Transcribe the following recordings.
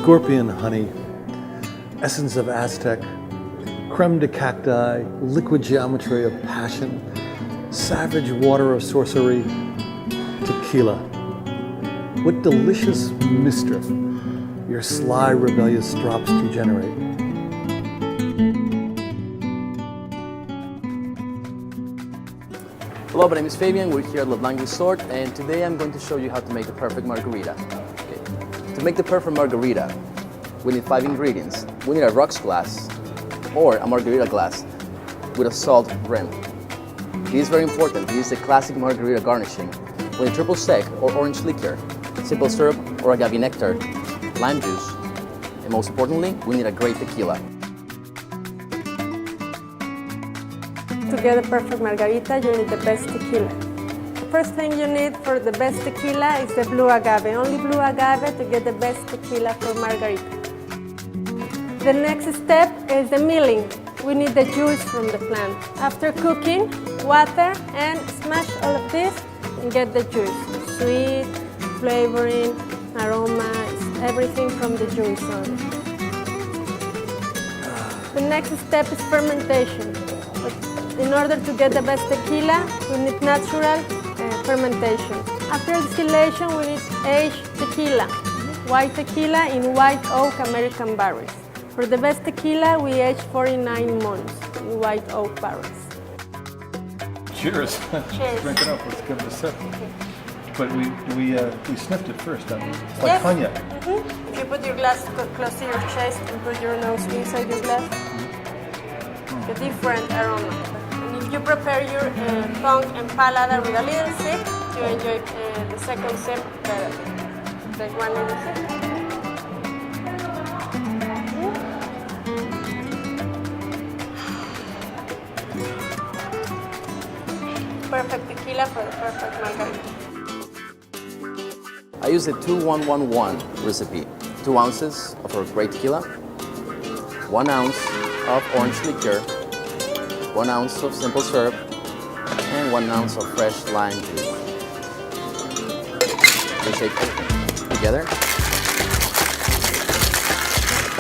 scorpion honey, essence of Aztec, creme de cacti, liquid geometry of passion, savage water of sorcery, tequila. What delicious mischief your sly, rebellious drops to generate. Hello, my name is Fabian. We're here at LeBlanc Resort, and today I'm going to show you how to make the perfect margarita. Okay. To make the perfect margarita, we need 5 ingredients. We need a rocks glass or a margarita glass with a salt rim. This is very important. This is the classic margarita garnishing. We need triple sec or orange liqueur, simple syrup or agave nectar, lime juice, and most importantly, we need a great tequila. To get a perfect margarita, you need the best tequila. The first thing you need for the best tequila is the blue agave. Only blue agave to get the best tequila for margarita. The next step is the milling. We need the juice from the plant. After cooking, water and smash all of this and get the juice. Sweet, flavoring, aroma, everything from the juice only. The next step is fermentation. In order to get the best tequila, we need natural fermentation. After distillation, we need aged tequila, white tequila in white oak American barrels. For the best tequila, we age 49 months in white oak barrels. Cheers. Cheers. Drink it up. Let's give it a sip. But we sniffed it first, don't we? It's like Yes. cognac. If you put your glass close to your chest and put your nose inside your glass, a different aroma. And if you prepare your tongue and palate with a little sip, you enjoy the second sip better. Take one little sip. Perfect tequila for the perfect margarita. I use the 2-1-1-1 recipe. 2 ounces of our great tequila, 1 ounce of orange liqueur, 1 ounce of simple syrup, and 1 ounce of fresh lime juice. We shake everything together,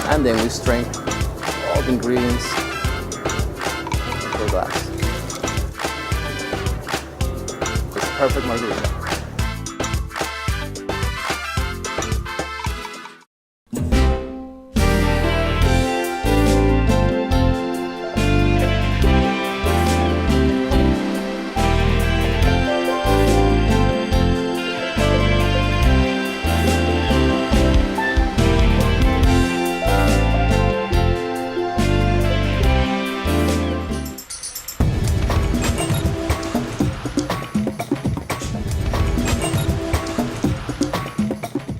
and then we strain all the ingredients into a glass. It's perfect margarita.